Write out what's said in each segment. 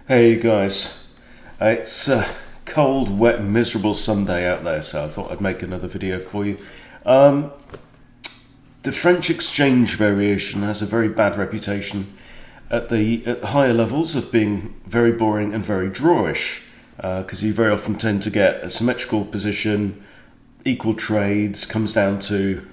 Hey guys, it's a cold, wet, miserable Sunday out there, so I thought I'd make another video for you. The French exchange variation has a very bad reputation at the higher levels of being very boring and very drawish, because you very often tend to get a symmetrical position, equal trades, comes down to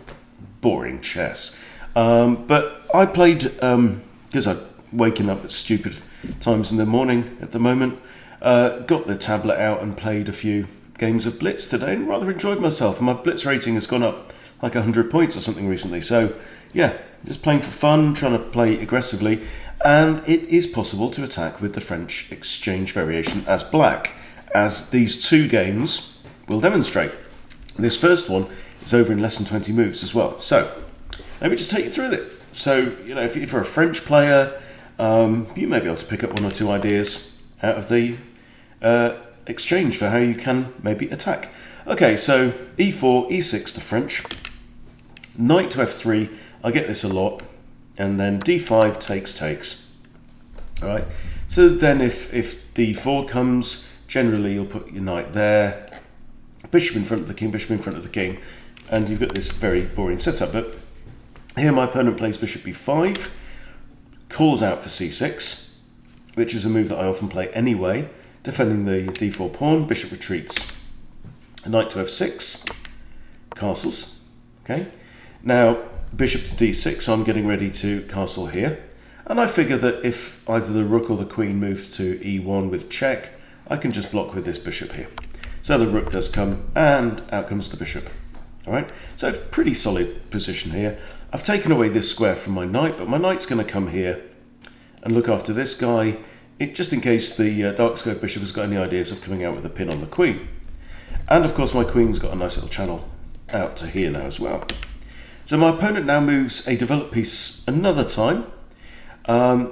boring chess. But I played, because I'm waking up at stupid times in the morning at the moment, got the tablet out and played a few games of blitz today and rather enjoyed myself. And my blitz rating has gone up like 100 points or something recently. So yeah, just playing for fun, trying to play aggressively. And it is possible to attack with the French exchange variation as black, as these two games will demonstrate. This first one is over in less than 20 moves as well. So let me just take you through it. So, you know, if you're a French player, you may be able to pick up one or two ideas out of the exchange for how you can maybe attack. Okay, so e4, e6 the French, knight to f3, I get this a lot, and then d5 takes. All right, so then if d4 comes, generally you'll put your knight there, bishop in front of the king, bishop in front of the king, and you've got this very boring setup. But here my opponent plays bishop b5, calls out for c6, which is a move that I often play anyway, defending the d4 pawn. Bishop retreats, knight to f6, castles. Okay, now bishop to d6, so I'm getting ready to castle here, and I figure that if either the rook or the queen move to e1 with check, I can just block with this bishop here. So the rook does come, and out comes the bishop. All right, so pretty solid position here. I've taken away this square from my knight, but my knight's going to come here and look after this guy, just in case the dark square bishop has got any ideas of coming out with a pin on the queen. And of course my queen's got a nice little channel out to here now as well. So my opponent now moves a developed piece another time.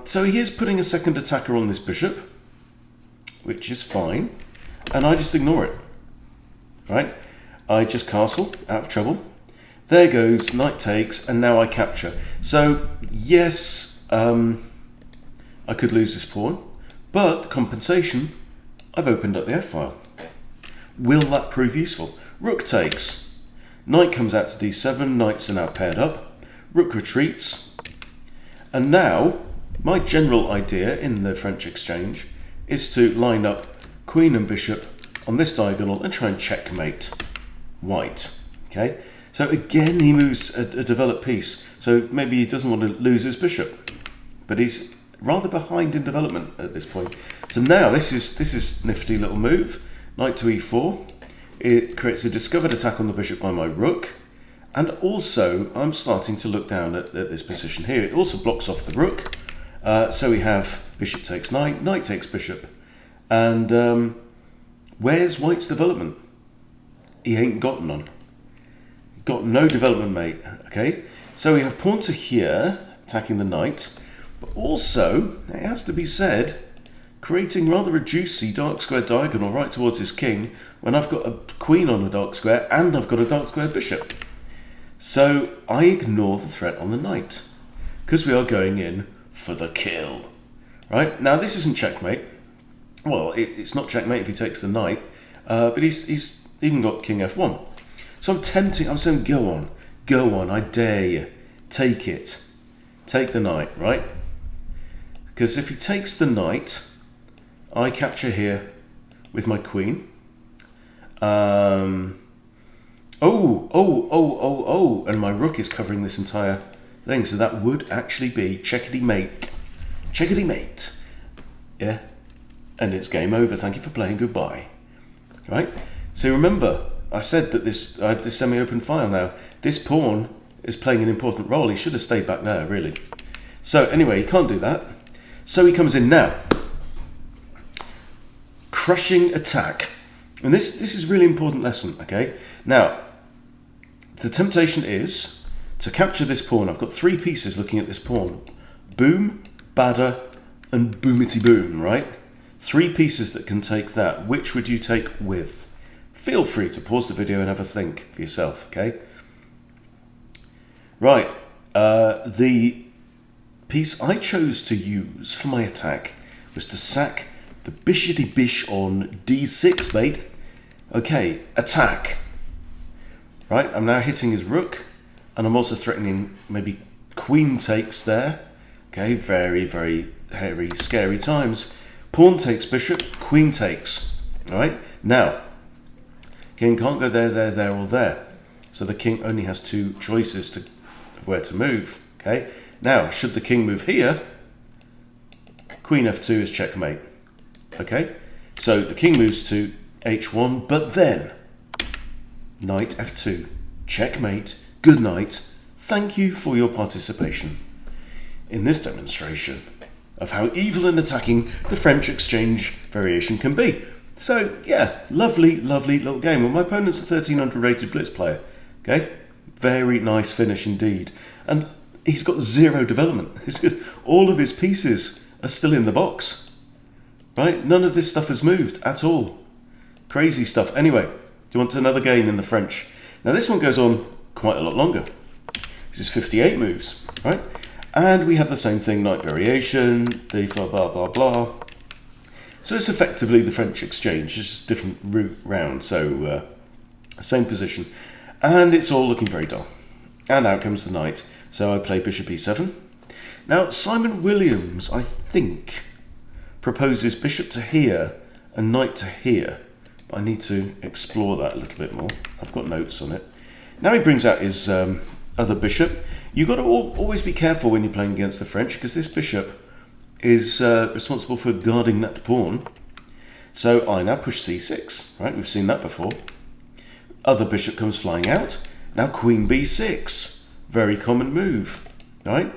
So he is putting a second attacker on this bishop, which is fine, and I just ignore it. All right, I just castle out of trouble. There goes, knight takes, and now I capture. So yes, I could lose this pawn, but compensation, I've opened up the f-file. Will that prove useful? Rook takes, knight comes out to d7, knights are now paired up, rook retreats, and now my general idea in the French exchange is to line up queen and bishop on this diagonal and try and checkmate white. Okay, so again he moves a developed piece, so maybe he doesn't want to lose his bishop, but he's rather behind in development at this point. So now this is nifty little move, knight to e4. It creates a discovered attack on the bishop by my rook, and also I'm starting to look down at this position here. It also blocks off the rook, so we have bishop takes knight, knight takes bishop, and where's white's development? He ain't got none. Got no development, mate. Okay, so we have pawn to here, attacking the knight, but also, it has to be said, creating rather a juicy dark square diagonal right towards his king when I've got a queen on a dark square and I've got a dark square bishop. So I ignore the threat on the knight, because we are going in for the kill. Right, now this isn't checkmate. Well, it's not checkmate if he takes the knight, but he's even got king f1. So I'm saying go on, I dare you, take it, take the knight, right? Because if he takes the knight, I capture here with my queen. And my rook is covering this entire thing, so that would actually be checkity mate, yeah, and it's game over. Thank you for playing, goodbye. Right, so remember, I said that I had this semi-open file now. This pawn is playing an important role. He should have stayed back there, really. So anyway, he can't do that. So he comes in now. Crushing attack. And this is a really important lesson, okay? Now, the temptation is to capture this pawn. I've got three pieces looking at this pawn. Boom, badder, and boomity boom, right? Three pieces that can take that. Which would you take with? Feel free to pause the video and have a think for yourself, okay? Right, the piece I chose to use for my attack was to sack the bishety bish on d6, mate. Okay, attack. Right, I'm now hitting his rook, and I'm also threatening maybe queen takes there. Okay, very, very hairy, scary times. Pawn takes bishop, queen takes. All right, now, king can't go there, there, there, or there. So the king only has two choices of where to move. Okay, now, should the king move here, queen f2 is checkmate. Okay, so the king moves to h1, but then knight f2, checkmate, good night, thank you for your participation in this demonstration of how evil and attacking the French exchange variation can be. So yeah, lovely, lovely little game. Well, my opponent's a 1300 rated blitz player. Okay, very nice finish indeed. And he's got zero development. It's just, all of his pieces are still in the box. Right? None of this stuff has moved at all. Crazy stuff. Anyway, do you want another game in the French? Now this one goes on quite a lot longer. This is 58 moves, right? And we have the same thing, knight variation, d4, blah, blah, blah. So it's effectively the French exchange, just different route round. So same position. And it's all looking very dull. And out comes the knight. So I play bishop e7. Now Simon Williams, I think, proposes bishop to here and knight to here. But I need to explore that a little bit more. I've got notes on it. Now he brings out his other bishop. You've got to always be careful when you're playing against the French, because this bishop is responsible for guarding that pawn. So I now push c6, right? We've seen that before. Other bishop comes flying out. Now queen b6, very common move, right?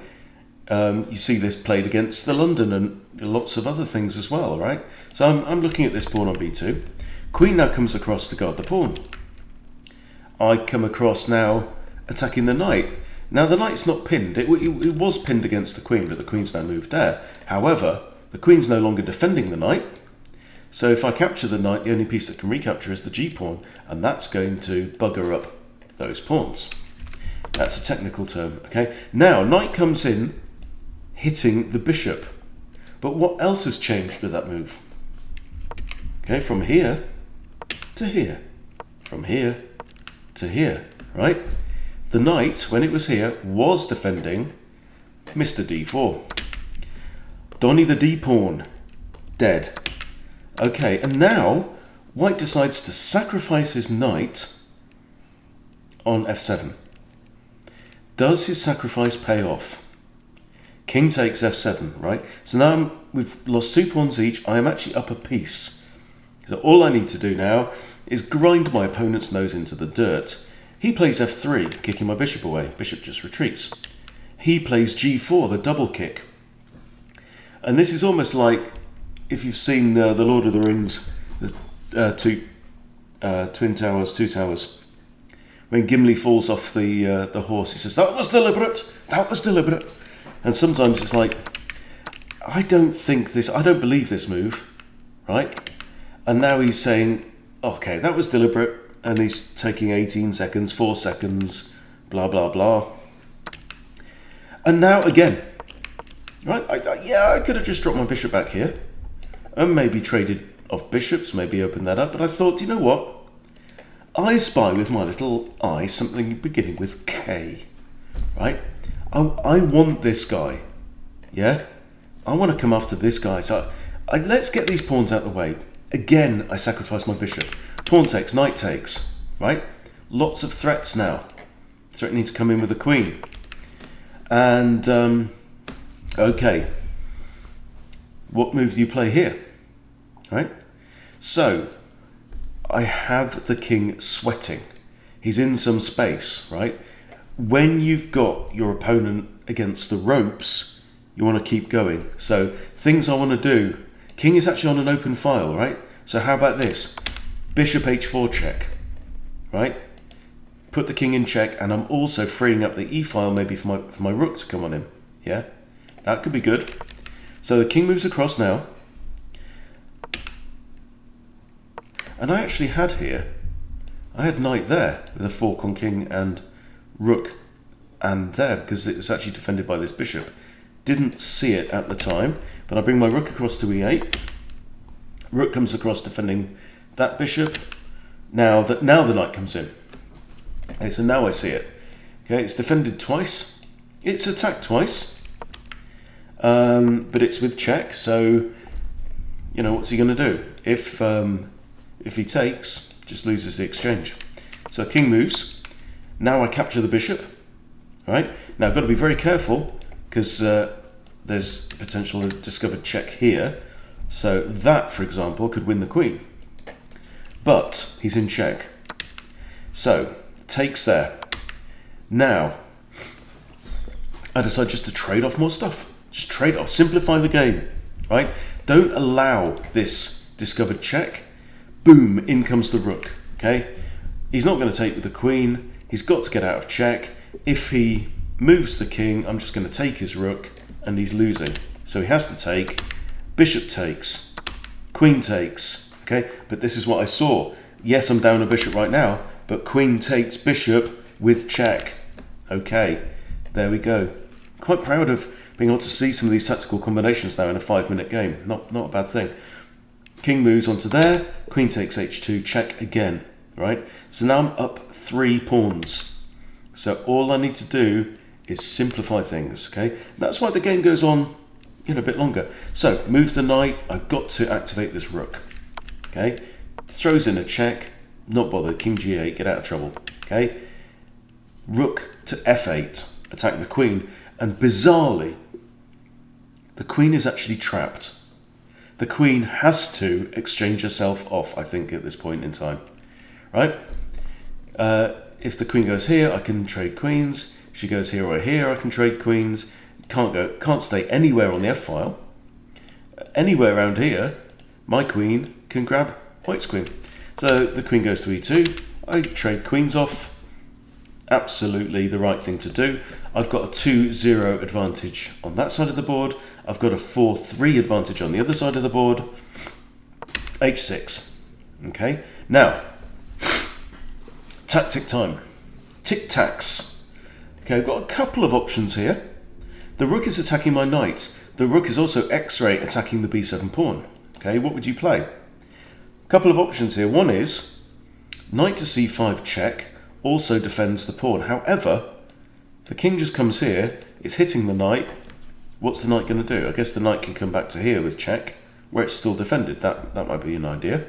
You see this played against the London and lots of other things as well, right? So I'm looking at this pawn on b2. Queen now comes across to guard the pawn. I come across now attacking the knight. Now the knight's not pinned. It was pinned against the queen, but the queen's now moved there. However, the queen's no longer defending the knight. So if I capture the knight, the only piece that can recapture is the g-pawn, and that's going to bugger up those pawns. That's a technical term, okay? Now, knight comes in, hitting the bishop. But what else has changed with that move? Okay, from here to here. From here to here, right? The knight, when it was here, was defending Mr. d4. Donny the d-pawn, dead. Okay, and now white decides to sacrifice his knight on f7. Does his sacrifice pay off? King takes f7, right? So now we've lost 2 pawns each. I am actually up a piece. So all I need to do now is grind my opponent's nose into the dirt. He plays f3, kicking my bishop away. Bishop just retreats. He plays g4, the double kick. And this is almost like, if you've seen The Lord of the Rings, the Twin Towers, Two Towers, when Gimli falls off the horse, he says, "That was deliberate, that was deliberate." And sometimes it's like, I don't believe this move, right? And now he's saying, okay, that was deliberate, and he's taking 18 seconds, 4 seconds, blah, blah, blah. And now again, right? I could have just dropped my bishop back here and maybe traded off bishops, maybe opened that up. But I thought, you know what? I spy with my little eye something beginning with K, right? I want this guy, yeah? I want to come after this guy. So let's get these pawns out of the way. Again, I sacrifice my bishop. Pawn takes, knight takes, right? Lots of threats now. Threatening to come in with the queen. And, okay. What move do you play here? Right? So, I have the king sweating. He's in some space, right? When you've got your opponent against the ropes, you want to keep going. So, things I want to do. King is actually on an open file, right? So how about this? Bishop h4 check, right? Put the king in check, and I'm also freeing up the e file maybe for my rook to come on him. Yeah, that could be good. So the king moves across now. And I actually had I had knight there with a fork on king and rook and there, because it was actually defended by this bishop. Didn't see it at the time, but I bring my rook across to e8. Rook comes across defending that bishop. Now the knight comes in. Okay, so now I see it. Okay, it's defended twice. It's attacked twice. But it's with check, so what's he going to do? If he takes, just loses the exchange. So king moves. Now I capture the bishop. Right? Now I've got to be very careful because there's potential discovered check here. So that, for example, could win the queen. But he's in check. So takes there. Now I decide just to trade off more stuff. Just trade off, simplify the game, right? Don't allow this discovered check. Boom, in comes the rook, okay? He's not going to take with the queen. He's got to get out of check. If he moves the king, I'm just going to take his rook, and he's losing. So he has to take. Bishop takes. Queen takes, okay? But this is what I saw. Yes, I'm down a bishop right now, but queen takes bishop with check. Okay, there we go. Quite proud of being able to see some of these tactical combinations now in a 5-minute game. Not a bad thing. King moves onto there. Queen takes h2, check again, right? So now I'm up 3 pawns. So all I need to do is simplify things, okay? That's why the game goes on a bit longer. So move the knight. I've got to activate this rook, okay? Throws in a check. Not bothered. King g8, get out of trouble, okay? Rook to f8, attack the queen. And bizarrely, the queen is actually trapped. The queen has to exchange herself off, I think, at this point in time. Right? If the queen goes here, I can trade queens. If she goes here or here, I can trade queens. Can't stay anywhere on the f-file. Anywhere around here, my queen can grab white's queen. So the queen goes to e2. I trade queens off. Absolutely the right thing to do. I've got a 2-0 advantage on that side of the board. I've got a 4-3 advantage on the other side of the board. h6. Okay, now, tactic time. Tic-tacs. Okay, I've got a couple of options here. The rook is attacking my knight. The rook is also x-ray attacking the b7 pawn. Okay, what would you play? A couple of options here. One is knight to c5 check. Also defends the pawn. However, if the king just comes here, it's hitting the knight. What's the knight going to do? I guess the knight can come back to here with check, where it's still defended. That might be an idea.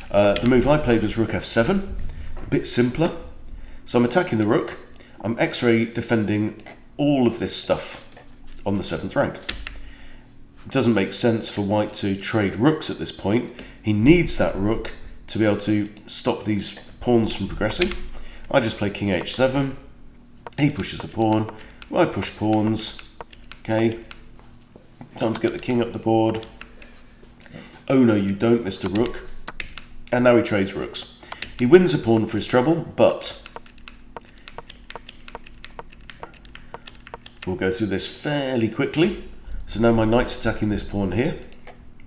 The move I played was rook f7, a bit simpler. So I'm attacking the rook. I'm x-ray defending all of this stuff on the 7th rank. It doesn't make sense for white to trade rooks at this point. He needs that rook to be able to stop these pawns from progressing. I just play king h7, he pushes a pawn, I push pawns, okay, time to get the king up the board. Oh no, you don't, Mr. Rook. And now he trades rooks. He wins a pawn for his trouble, but we'll go through this fairly quickly. So now my knight's attacking this pawn here,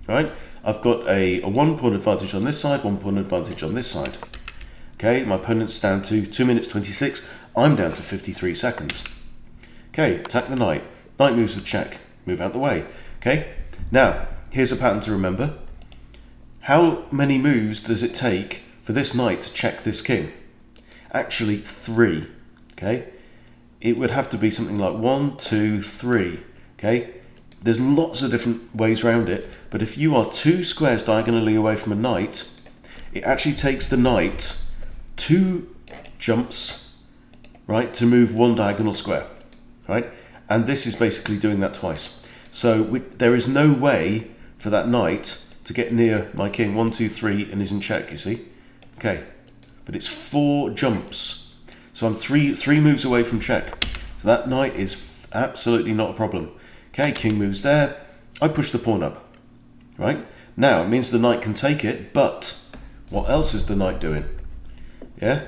right? I've got a 1 pawn advantage on this side, 1 pawn advantage on this side. Okay, my opponent's down to 2 minutes 26. I'm down to 53 seconds. Okay, attack the knight. Knight moves with check. Move out the way. Okay, now, here's a pattern to remember. How many moves does it take for this knight to check this king? Actually, 3. Okay, it would have to be something like 1, 2, 3. Okay, there's lots of different ways around it, but if you are 2 squares diagonally away from a knight, it actually takes the knight 2 jumps, right, to move 1 diagonal square, right? And this is basically doing that twice. So there is no way for that knight to get near my king. 1, 2, 3, and he's in check, you see? Okay, but it's 4 jumps. So I'm three moves away from check. So that knight is absolutely not a problem. Okay, king moves there. I push the pawn up, right? Now, it means the knight can take it, but what else is the knight doing? Yeah,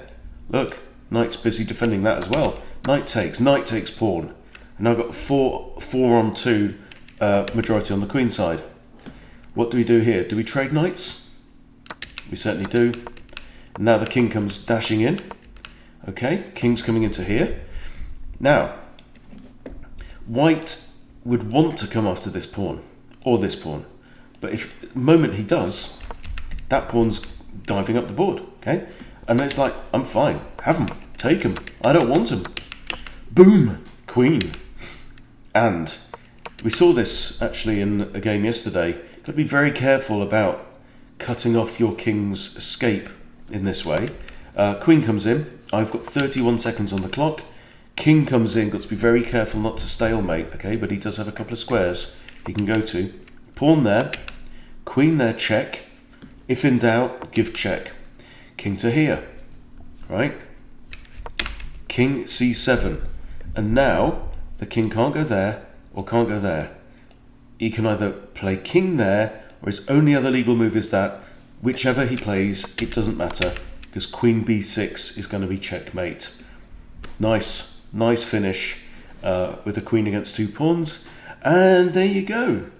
look, knight's busy defending that as well. Knight takes pawn. And I've got 4 on 2 majority on the queen side. What do we do here? Do we trade knights? We certainly do. And now the king comes dashing in. Okay, king's coming into here. Now, white would want to come after this pawn, or this pawn, But if the moment he does, that pawn's diving up the board, okay? And it's like, I'm fine, have him, take him, I don't want him. Boom, queen. And we saw this actually in a game yesterday. Got to be very careful about cutting off your king's escape in this way. Queen comes in, I've got 31 seconds on the clock. King comes in, got to be very careful not to stalemate, okay? But he does have a couple of squares he can go to. Pawn there, queen there, check. If in doubt, give check. King to here, right? King c7. And now the king can't go there or can't go there. He can either play king there, or his only other legal move is that. Whichever he plays, it doesn't matter, because queen b6 is going to be checkmate. Nice finish with a queen against 2 pawns. And there you go.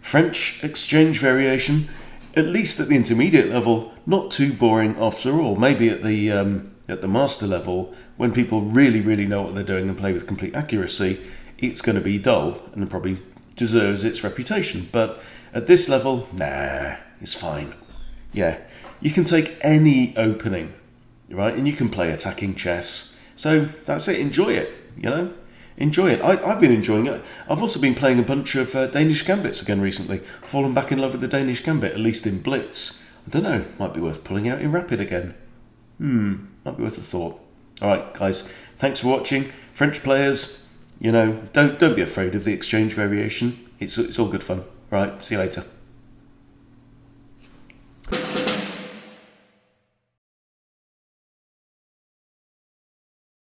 French exchange variation, at least at the intermediate level, not too boring after all. Maybe at the master level, when people really know what they're doing and play with complete accuracy, it's going to be dull and probably deserves its reputation. But at this level, nah, it's fine. Yeah, you can take any opening, right? And you can play attacking chess. So that's it. Enjoy it, you know? Enjoy it. I've been enjoying it. I've also been playing a bunch of Danish gambits again recently. Fallen back in love with the Danish gambit, at least in blitz. I don't know, might be worth pulling out in rapid again. Might be worth a thought. Alright guys, thanks for watching. French players, you know, don't be afraid of the exchange variation. It's all good fun. Right, see you later.